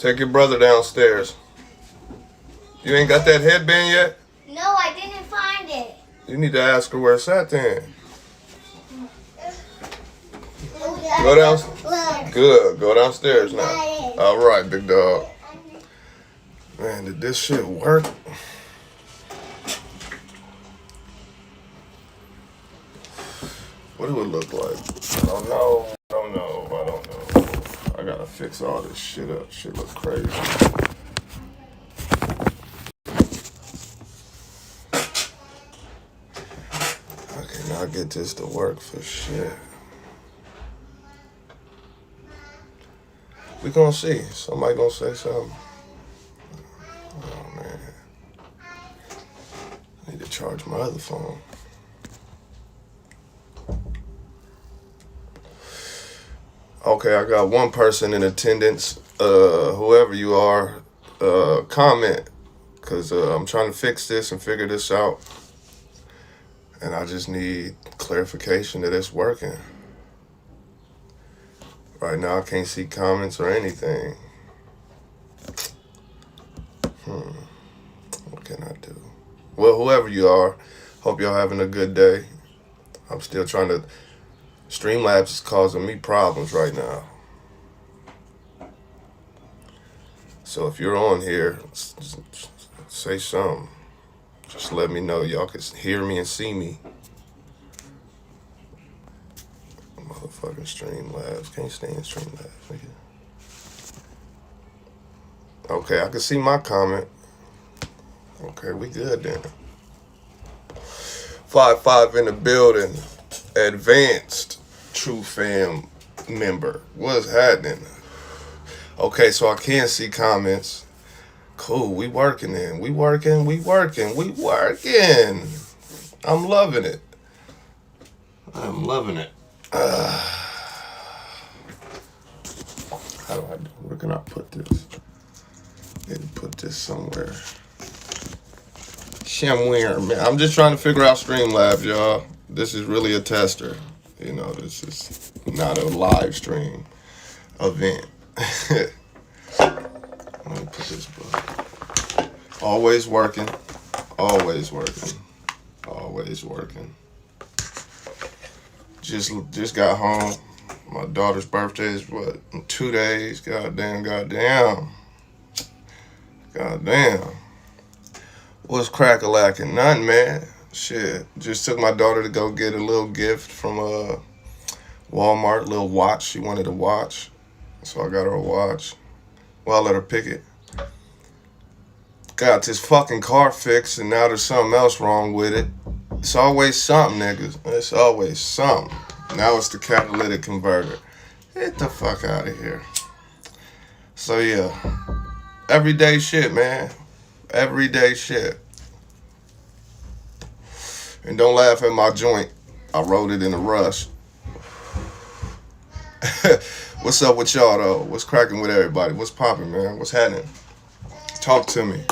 Take your brother downstairs. You ain't got that headband yet? No, I didn't find it. You need to ask her where it's at then. Go down. Good. Go downstairs now. All right, big dog. Man, did this shit work? What do it look like? I don't know. I gotta fix all this shit up. Shit look crazy. I cannot get this to work for shit. We gonna see. Somebody gonna say something. Oh man. I need to charge my other phone. Okay, I got one person in attendance. Whoever you are, comment. Because I'm trying to fix this and figure this out. And I just need clarification that it's working. Right now, I can't see comments or anything. What can I do? Well, whoever you are, hope y'all having a good day. I'm still trying to... Streamlabs is causing me problems right now. So if you're on here, say something. Just let me know. Y'all can hear me and see me. Motherfucking Streamlabs. Can't stand Streamlabs, nigga. Okay, I can see my comment. Okay, we good then. 5-5 in the building. Advanced True Fam member. What's happening? Okay, so I can see comments. Cool, we working then. We working. I'm loving it. I'm loving it. How do I do? Where can I put this? Need to put this somewhere. Somewhere, man. I'm just trying to figure out Streamlabs, y'all. This is really a tester. You know, this is not a live stream event. Let me put this book. Always working. Just got home. My daughter's birthday is what, in 2 days? Goddamn. What's crack-a-lacking? Nothing, man. Shit. Just took my daughter to go get a little gift from Walmart, little watch. She wanted a watch. So I got her a watch. Well, I let her pick it. Got this fucking car fixed, and now there's something else wrong with it. It's always something, niggas. It's always something. Now it's the catalytic converter. Get the fuck out of here. So, yeah. Everyday shit, man. Everyday shit. And don't laugh at my joint. I wrote it in a rush. What's up with y'all, though? What's cracking with everybody? What's popping, man? What's happening? Talk to me.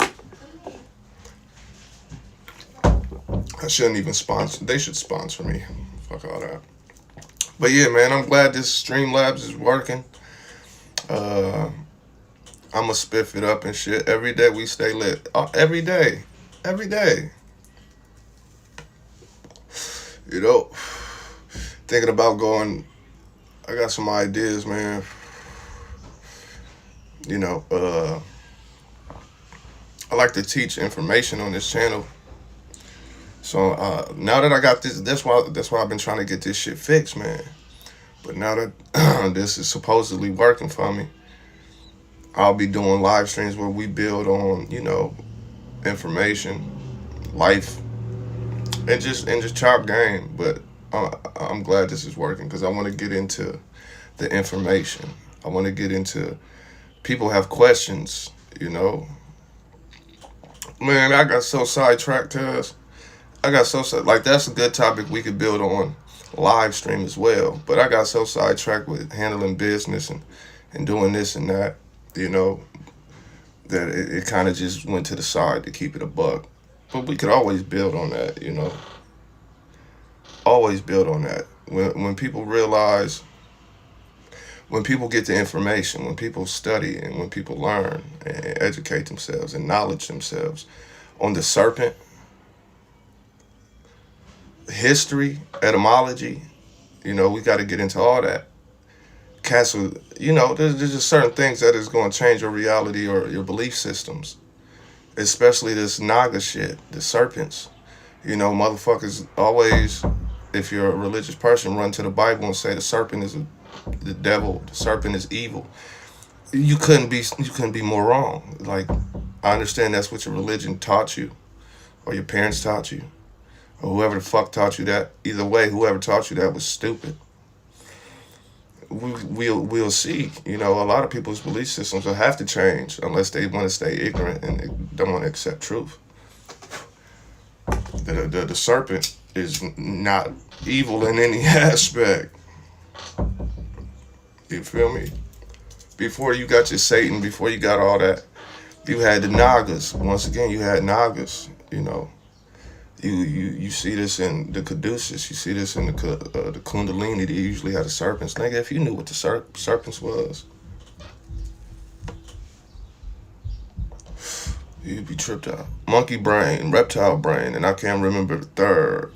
I shouldn't even sponsor. They should sponsor me. Fuck all that. But yeah, man, I'm glad this Streamlabs is working. I'ma spiff it up and shit. Every day we stay lit. Every day. You know, thinking about going, I got some ideas, man. You know, I like to teach information on this channel. So now that I got this, that's why I've been trying to get this shit fixed, man. But now that this is supposedly working for me, I'll be doing live streams where we build on, you know, information, life, and just chop game. But I'm glad this is working because I want to get into the information. I want to get into people have questions, you know. Man, I got so sidetracked to us. Like, that's a good topic we could build on live stream as well. But I got so sidetracked with handling business and doing this and that, you know, that it kind of just went to the side to keep it a buck. But we could always build on that, you know. Always build on that. When people realize when people get the information, when people study, and when people learn and educate themselves and knowledge themselves on the serpent, history, etymology, we got to get into all that. Castle, there's just certain things that is going to change your reality or your belief systems, especially this Naga shit, the serpents. Motherfuckers always, if you're a religious person, run to the Bible and say the serpent is the devil, the serpent is evil. You couldn't be more wrong. Like, I understand that's what your religion taught you, or your parents taught you, or whoever the fuck taught you that. Either way, whoever taught you that was stupid. We'll see. A lot of people's belief systems will have to change unless they want to stay ignorant and they don't want to accept truth. The serpent is not evil in any aspect. You feel me? Before you got your Satan, before you got all that, you had the Nagas. Once again, you had Nagas. You see this in the Caduceus. You see this in the Kundalini. They usually had the serpents. Nigga, if you knew what the serpents was, you'd be tripped out. Monkey brain, reptile brain, and I can't remember the third.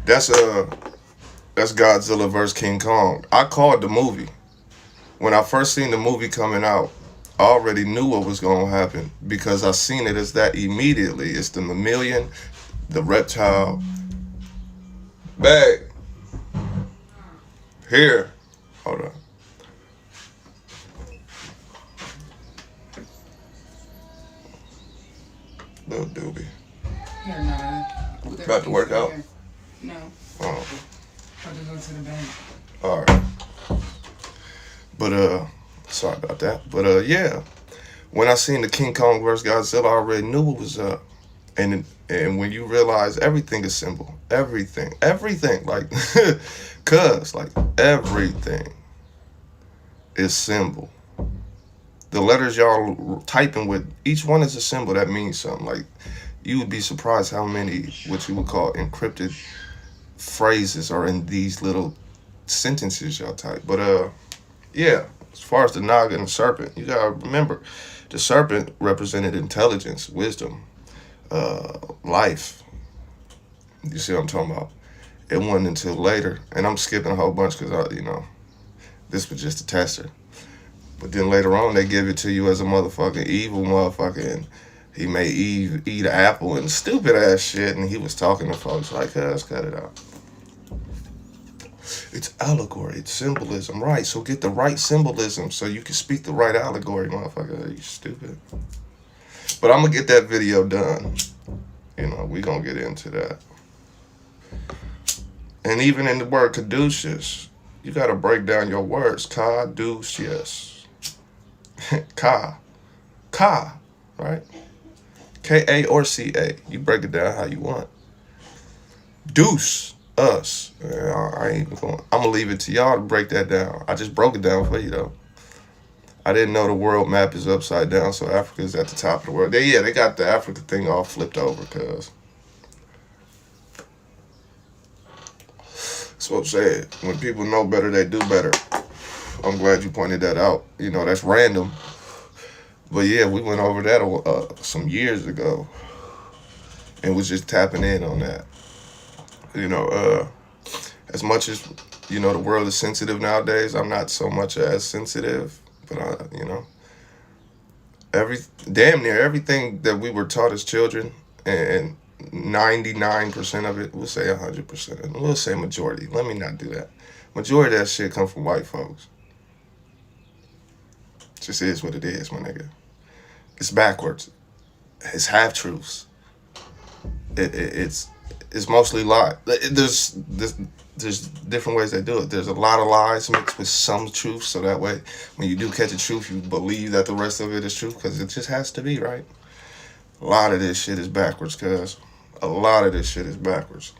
That's Godzilla vs. King Kong. I called the movie. When I first seen the movie coming out, I already knew what was going to happen because I seen it as that immediately. It's the mammalian, the reptile. Babe. Here. Hold on. Little doobie. Here, nah. About to work out? No. Oh. About to go to the bank. All right. But, sorry about that. But, yeah. When I seen the King Kong vs. Godzilla, I already knew what was up. And when you realize everything is symbol. Everything. Like, like, everything is symbol. The letters y'all typing with, each one is a symbol that means something. Like, you would be surprised how many, what you would call encrypted phrases are in these little sentences y'all type. But, yeah, as far as the Naga and the serpent, you gotta remember, the serpent represented intelligence, wisdom, life. You see what I'm talking about? It wasn't until later, and I'm skipping a whole bunch because, this was just a tester. But then later on, they give it to you as a motherfucking evil motherfucker, and he made Eve eat an apple and stupid ass shit, and he was talking to folks like, let's cut it out. It's allegory, it's symbolism, right? So get the right symbolism so you can speak the right allegory, motherfucker. You stupid. But I'm gonna get that video done. We gonna get into that. And even in the word caduceus, you gotta break down your words. Caduceus. Ka, right? K-A or C-A. You break it down how you want. Deuce, us. I ain't even going. I'm gonna leave it to y'all to break that down. I just broke it down for you though. I didn't know the world map is upside down, so Africa is at the top of the world. They got the Africa thing all flipped over, cuz. That's what I'm saying. When people know better, they do better. I'm glad you pointed that out. That's random. But yeah, we went over that some years ago and was just tapping in on that. As much as, the world is sensitive nowadays, I'm not so much as sensitive. But, damn near everything that we were taught as children, and 99% of it, we'll say 100%, and we'll say majority. Let me not do that. Majority of that shit come from white folks. Just is what it is, my nigga. It's backwards. It's half-truths. It's mostly lie. There's different ways they do it. There's a lot of lies mixed with some truth, so that way, when you do catch a truth, you believe that the rest of it is truth, because it just has to be, right? A lot of this shit is backwards, cuz. A lot of this shit is backwards.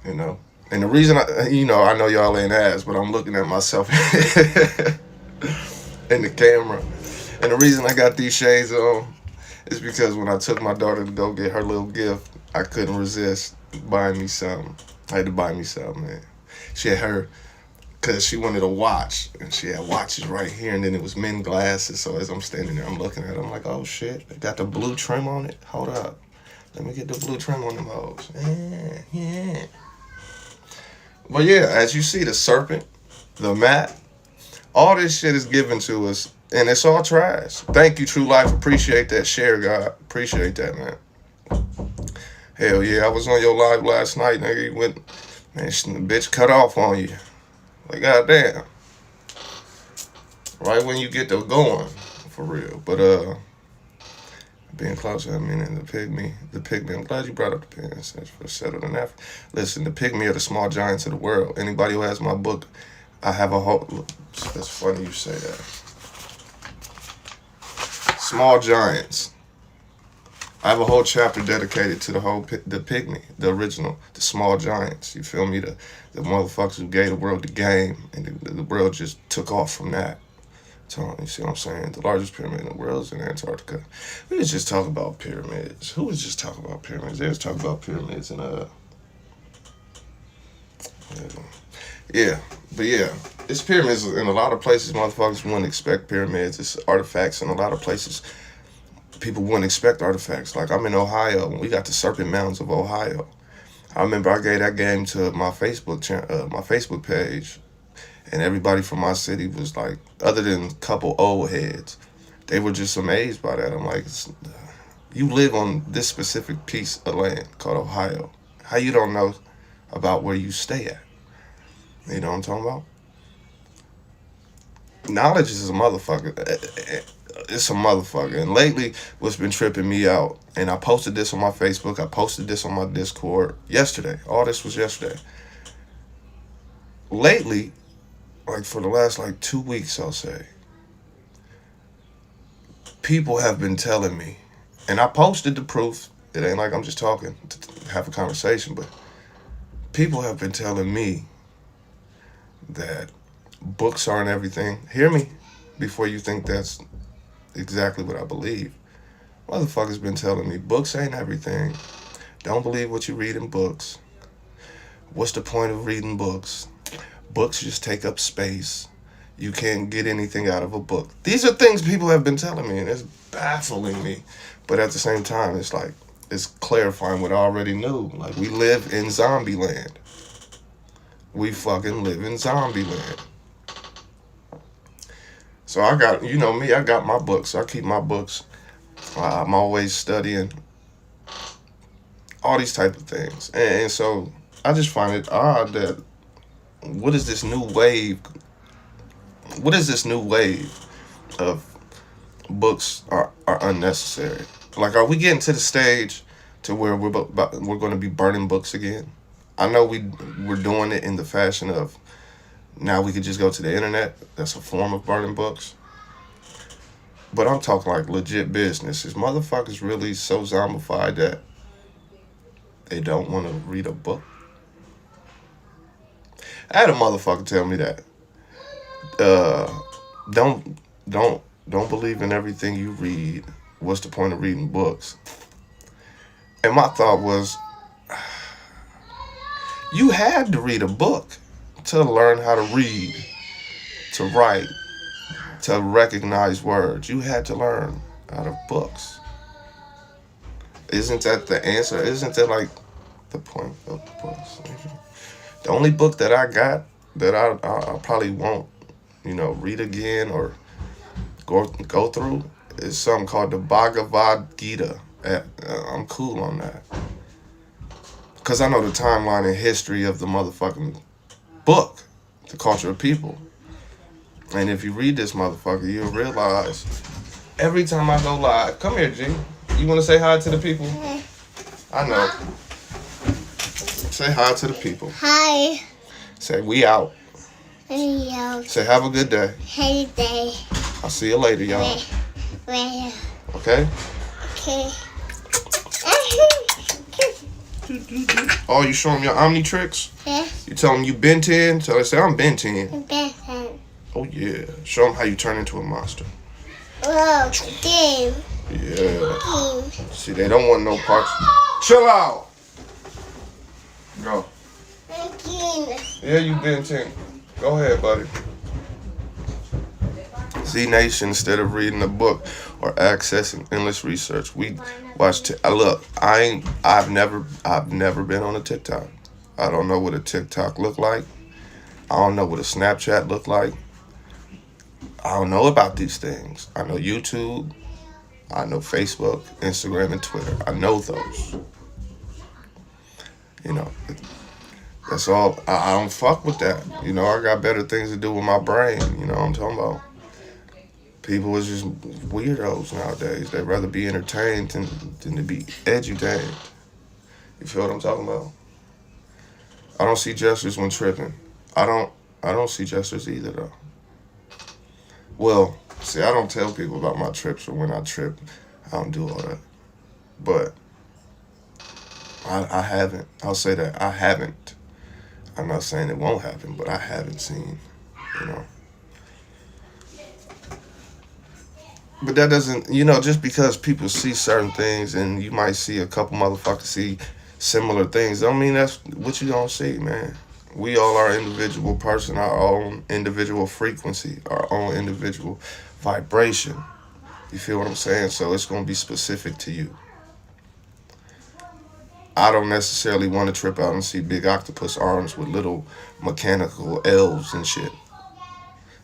And the reason, I know y'all ain't ass, but I'm looking at myself in the camera. And the reason I got these shades on is because when I took my daughter to go get her little gift, I couldn't resist buying me something. I had to buy me something, man. She had her Cause she wanted a watch, and she had watches right here, and then it was men glasses. So as I'm standing there, I'm looking at it, I'm like, oh shit, they got the blue trim on it. Hold up, let me get the blue trim on them hoes. Yeah. But yeah, as you see, the serpent, the mat, all this shit is given to us, and it's all trash. Thank you, True Life. Appreciate that share, God. Appreciate that, man. Hell yeah, I was on your live last night, nigga. You went, man, the bitch cut off on you. Like, goddamn. Right when you get to going, for real. But, being closer, I mean, and the pygmy, I'm glad you brought up the pygmy. That's for settled in Africa. Listen, the pygmy are the small giants of the world. Anybody who has my book, I have a whole, that's funny you say that. Small giants. I have a whole chapter dedicated to the pygmy, the original, the small giants. You feel me? The motherfuckers who gave the world the game, and the world just took off from that. So, you see what I'm saying? The largest pyramid in the world is in Antarctica. We was just talking about pyramids. Who was just talking about pyramids? They was talking about pyramids in yeah, but yeah, it's pyramids in a lot of places. Motherfuckers wouldn't expect pyramids. It's artifacts in a lot of places. People wouldn't expect artifacts. Like, I'm in Ohio, and we got the Serpent Mountains of Ohio. I remember I gave that game to my Facebook page, and everybody from my city was like, other than a couple old heads, they were just amazed by that. I'm like, you live on this specific piece of land called Ohio. How you don't know about where you stay at? You know what I'm talking about? Knowledge is a motherfucker. It's a motherfucker. And lately, what's been tripping me out, and I posted this on my Facebook, I posted this on my Discord yesterday. All this was yesterday. Lately, like for the last 2 weeks, I'll say, people have been telling me, and I posted the proof. It ain't like I'm just talking to have a conversation, but people have been telling me that books aren't everything. Hear me before you think that's exactly what I believe. Motherfuckers been telling me books ain't everything. Don't believe what you read in books. What's the point of reading books? Books just take up space. You can't get anything out of a book. These are things people have been telling me, and it's baffling me. But at the same time, it's like, it's clarifying what I already knew. Like, we live in zombie land. We fucking live in zombie land. So I got, you know me, I got my books. I keep my books. I'm always studying all these type of things. And so I just find it odd that what is this new wave of books are unnecessary? Like, are we getting to the stage to where we're going to be burning books again? I know we're doing it in the fashion of now we could just go to the internet. That's a form of burning books. But I'm talking like legit business. Is motherfuckers really so zombified that they don't want to read a book? I had a motherfucker tell me that. Don't believe in everything you read. What's the point of reading books? And my thought was, you had to read a book to learn how to read, to write, to recognize words. You had to learn out of books. Isn't that the answer? Isn't that like the point of the books? The only book that I got that I probably won't, read again or go through is something called the Bhagavad Gita. I'm cool on that. Because I know the timeline and history of the motherfucking book, The Culture of People. And if you read this motherfucker, you'll realize every time I go live, come here, G. You want to say hi to the people? I know. Say hi to the people. Hi. Say we out. We out. Say have a good day. Hey day. I'll see you later, y'all. Where? Okay? Okay. Oh, you show them your Omni tricks? Yeah. You tell them you Ben 10? So they say, I'm Ben 10. Better. Oh, yeah. Show them how you turn into a monster. Whoa, game. Yeah. See, they don't want no parts. Chill out. Go. Game. Yeah, you Ben 10. Go ahead, buddy. Z Nation, instead of reading a book or accessing endless research, we watch. Look, I've never been on a TikTok. I don't know what a TikTok look like. I don't know what a Snapchat look like. I don't know about these things. I know YouTube. I know Facebook, Instagram, and Twitter. I know those. You know, that's all. I don't fuck with that. You know, I got better things to do with my brain. You know what I'm talking about? People is just weirdos nowadays. They'd rather be entertained than to be edutained. You feel what I'm talking about? I don't see gestures when tripping. I don't see gestures either though. Well, see, I don't tell people about my trips or when I trip. I don't do all that. But I haven't. I'll say that I haven't. I'm not saying it won't happen, but I haven't seen, you know. But that doesn't, just because people see certain things and you might see a couple motherfuckers see similar things, don't mean that's what you don't see, man. We all are individual person, our own individual frequency, our own individual vibration. You feel what I'm saying? So it's going to be specific to you. I don't necessarily want to trip out and see big octopus arms with little mechanical elves and shit.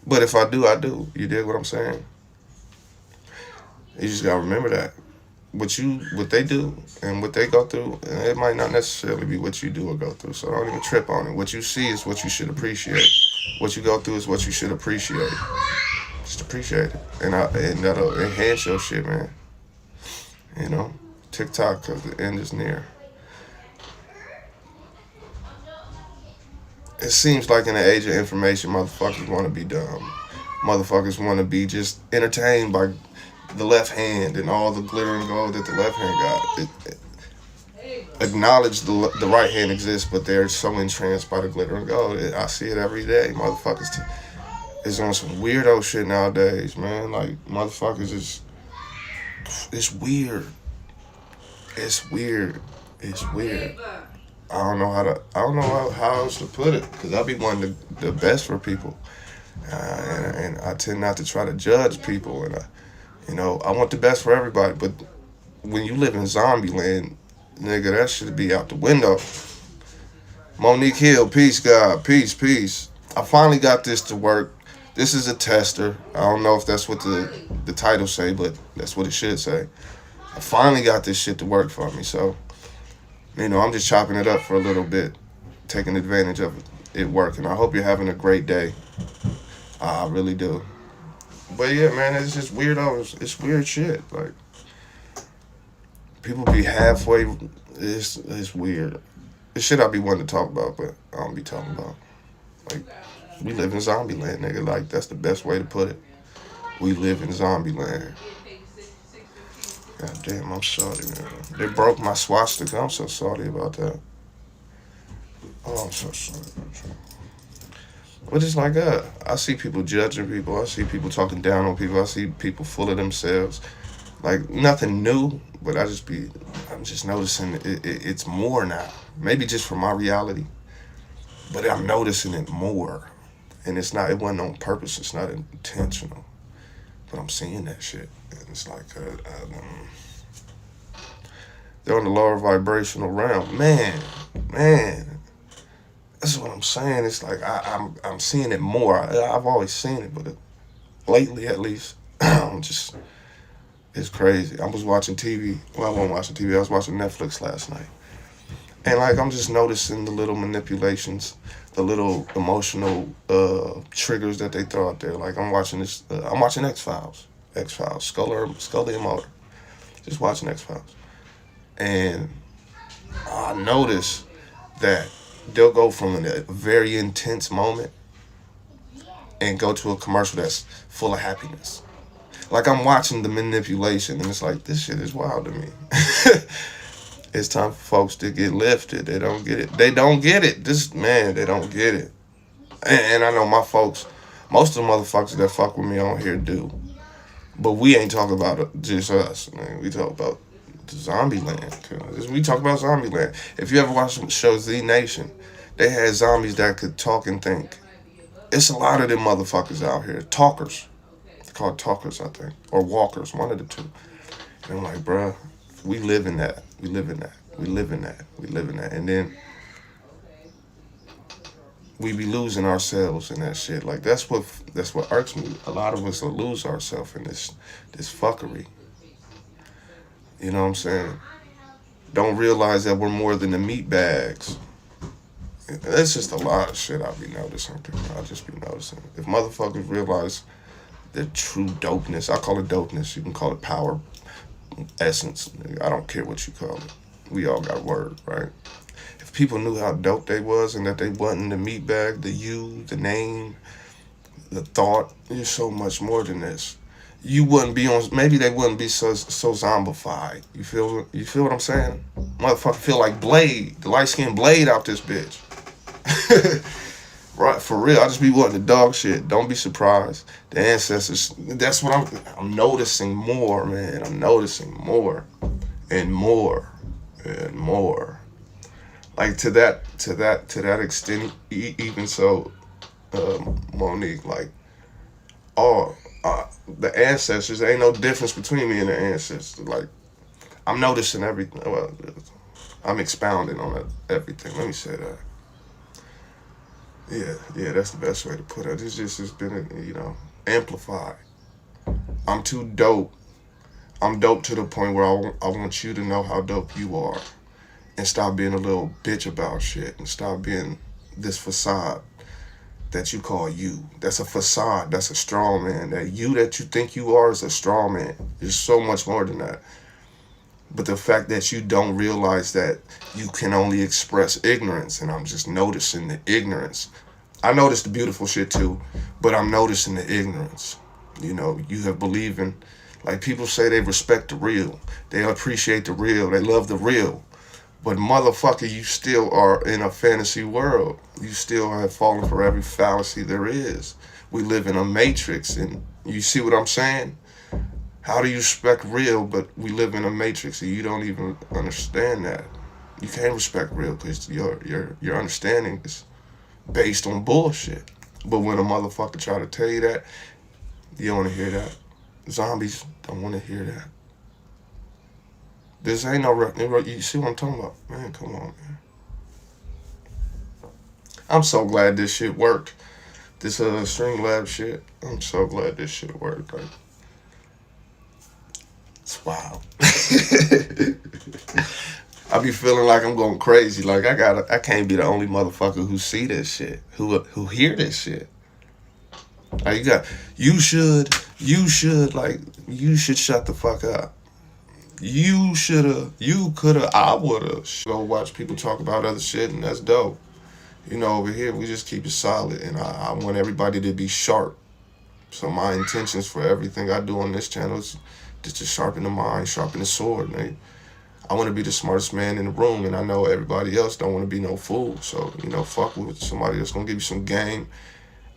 But if I do, I do. You dig what I'm saying? You just gotta remember that. What they do and what they go through, it might not necessarily be what you do or go through. So don't even trip on it. What you see is what you should appreciate. What you go through is what you should appreciate. Just appreciate it. And that'll enhance your shit, man. You know? TikTok, because the end is near. It seems like in the age of information, motherfuckers want to be dumb. Motherfuckers want to be just entertained by the left hand and all the glitter and gold that the left hand got. Acknowledge the right hand exists, but they're so entranced by the glitter and gold. I see it every day. Motherfuckers is on some weirdo shit nowadays, man. Like, motherfuckers is... It's weird. It's weird. It's weird. I don't know how else to put it, because I be wanting the best for people. And I tend not to try to judge people, and I want the best for everybody, but when you live in zombie land, nigga, that should be out the window. Monique Hill, peace, God, peace. I finally got this to work. This is a tester. I don't know if that's what the title say, but that's what it should say. I finally got this shit to work for me, so, I'm just chopping it up for a little bit, taking advantage of it working. I hope you're having a great day. I really do. But yeah, man, it's just weirdos. It's weird shit. Like, people be halfway. It's weird. It's shit I be wanting to talk about, but I don't be talking about. Like, we live in zombie land, nigga. Like, that's the best way to put it. We live in zombie land. God damn, I'm sorry, man. They broke my swastika. I'm so sorry about that. Oh, I'm so sorry. But it's like, I see people judging people. I see people talking down on people. I see people full of themselves. Like, nothing new, but I'm just noticing it's more now. Maybe just from my reality. But I'm noticing it more. And it wasn't on purpose. It's not intentional. But I'm seeing that shit. And it's like, they're on the lower vibrational realm. Man. That's what I'm saying. It's like I'm seeing it more. I've always seen it, but lately at least, it's crazy. I was watching TV. Well, I wasn't watching TV. I was watching Netflix last night. And like, I'm just noticing the little manipulations, the little emotional triggers that they throw out there. Like, I'm watching X-Files, Scully and Mulder. Just watching X-Files. And I notice that they'll go from a very intense moment and go to a commercial that's full of happiness. Like, I'm watching the manipulation, and it's like, this shit is wild to me. It's time for folks to get lifted. They don't get it. They don't get it. They don't get it. And I know my folks, most of the motherfuckers that fuck with me on here do. But we ain't talking about just us, man. We talk about zombie land. We talk about zombie land. If you ever watch the show Z Nation, they had zombies that could talk and think. It's a lot of them motherfuckers out here. Talkers. They're called talkers, I think. Or walkers, one of the two. And I'm like, bruh, we live in that. We live in that. We live in that. We live in that. And then we be losing ourselves in that shit. Like that's what irks me. A lot of us will lose ourselves in this fuckery. You know what I'm saying? Don't realize that we're more than the meat bags. That's just a lot of shit I'll be noticing. I'll just be noticing. If motherfuckers realize the true dopeness, I call it dopeness. You can call it power, essence. I don't care what you call it. We all got a word, right? If people knew how dope they was and that they wasn't the meat bag, the you, the name, the thought, you're so much more than this. You wouldn't be on. Maybe they wouldn't be so zombified. You feel what I'm saying? Motherfucker feel like Blade, the light skinned Blade out this bitch. Right, for real. I just be wanting the dog shit. Don't be surprised. The ancestors. That's what I'm noticing more, man. I'm noticing more and more and more. Like to that extent. Even so, Monique. Like, the ancestors. There ain't no difference between me and the ancestors. Like, I'm noticing everything. Well, I'm expounding on everything. Let me say that. Yeah, that's the best way to put it. It's been, amplified. I'm too dope. I'm dope to the point where I want you to know how dope you are. And stop being a little bitch about shit. And stop being this facade that you call you. That's a facade. That's a straw man. That you think you are is a straw man. There's so much more than that. But the fact that you don't realize that you can only express ignorance, and I'm just noticing the ignorance. I notice the beautiful shit too, but I'm noticing the ignorance. You have believing, like people say they respect the real. They appreciate the real. They love the real. But motherfucker, you still are in a fantasy world. You still have fallen for every fallacy there is. We live in a matrix, and you see what I'm saying? How do you respect real, but we live in a matrix and you don't even understand that? You can't respect real because your understanding is based on bullshit. But when a motherfucker try to tell you that, you don't want to hear that. Zombies don't want to hear that. This ain't no, you see what I'm talking about? Man, come on, man. I'm so glad this shit worked. This Streamlabs shit. I'm so glad this shit worked. Like, it's wild. I be feeling like I'm going crazy. Like I can't be the only motherfucker who see this shit, who hear this shit. Like you should shut the fuck up. You coulda, I woulda. Go watch people talk about other shit, and that's dope. Over here we just keep it solid, and I want everybody to be sharp. So my intentions for everything I do on this channel is just to sharpen the mind, sharpen the sword, man. I want to be the smartest man in the room, and I know everybody else don't want to be no fool. So, fuck with somebody that's going to give you some game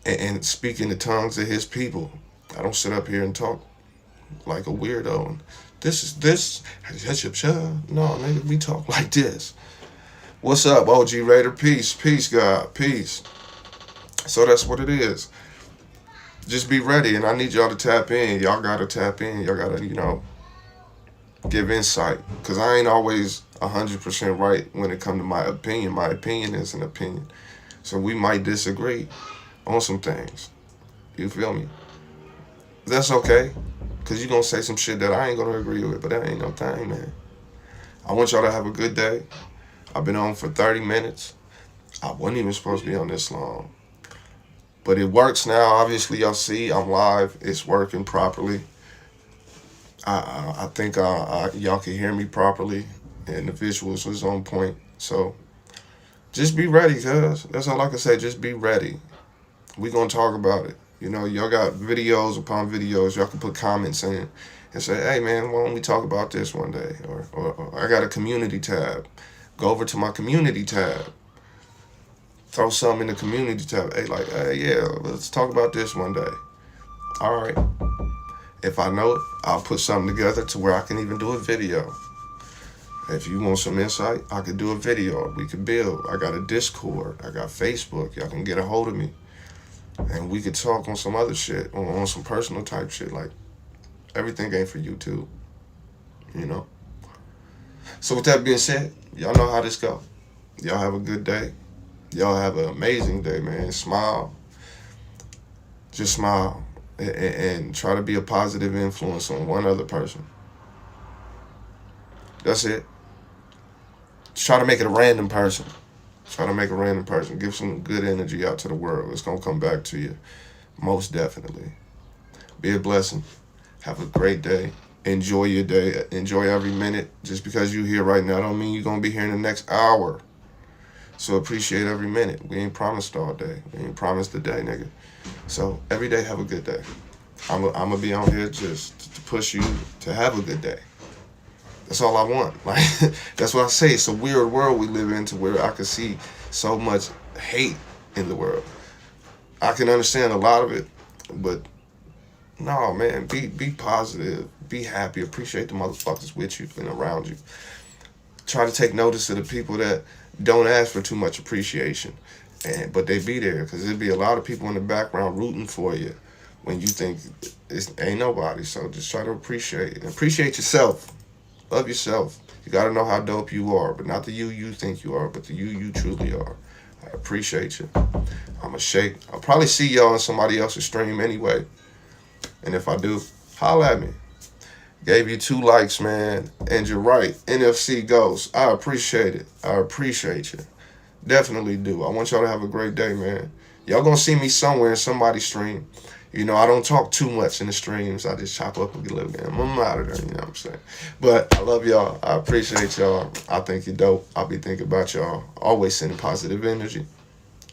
and speak in the tongues of his people. I don't sit up here and talk like a weirdo. And this. No, nigga, we talk like this. What's up, OG Raider? Peace, God, peace. So that's what it is. Just be ready, and I need y'all to tap in. Y'all gotta tap in. Y'all gotta, give insight. Because I ain't always 100% right when it comes to my opinion. My opinion is an opinion. So we might disagree on some things. You feel me? That's okay. Because you're going to say some shit that I ain't going to agree with. But that ain't no thing, man. I want y'all to have a good day. I've been on for 30 minutes. I wasn't even supposed to be on this long. But it works now. Obviously, y'all see I'm live. It's working properly. I think y'all can hear me properly. And the visuals was on point. So just be ready, cuz. That's all I can say. Just be ready. We going to talk about it. Y'all got videos upon videos. Y'all can put comments in and say, hey, man, why don't we talk about this one day? Or I got a community tab. Go over to my community tab. Throw something in the community tab. Hey, yeah, let's talk about this one day. All right. If I know it, I'll put something together to where I can even do a video. If you want some insight, I could do a video. We could build. I got a Discord. I got Facebook. Y'all can get a hold of me. And we could talk on some other shit, on some personal type shit. Like, everything ain't for YouTube, you know? So with that being said, y'all know how this go. Y'all have a good day. Y'all have an amazing day, man. Smile. Just smile. And try to be a positive influence on one other person. That's it. Just try to make it a random person. Try to make a random person. Give some good energy out to the world. It's going to come back to you. Most definitely. Be a blessing. Have a great day. Enjoy your day. Enjoy every minute. Just because you're here right now don't mean you're going to be here in the next hour. So appreciate every minute. We ain't promised all day. We ain't promised the day, nigga. So every day have a good day. I'm going to be on here just to push you to have a good day. That's all I want. Like, that's what I say. It's a weird world we live in to where I can see so much hate in the world. I can understand a lot of it, but no, man, be positive, be happy, appreciate the motherfuckers with you and around you. Try to take notice of the people that don't ask for too much appreciation, but they be there, because there'd be a lot of people in the background rooting for you when you think it ain't nobody. So just try to appreciate yourself. Love yourself. You got to know how dope you are, but not the you think you are, but the you truly are. I appreciate you. I'm a shake. I'll probably see y'all on somebody else's stream anyway. And if I do, holla at me. Gave you 2 likes, man. And you're right. NFC Ghost. I appreciate it. I appreciate you. Definitely do. I want y'all to have a great day, man. Y'all gonna see me somewhere in somebody's stream. You know, I don't talk too much in the streams. I just chop up a little bit. I'm out of there, you know what I'm saying? But I love y'all. I appreciate y'all. I think you're dope. I'll be thinking about y'all. Always sending positive energy.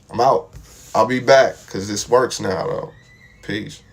I'm out. I'll be back because this works now, though. Peace.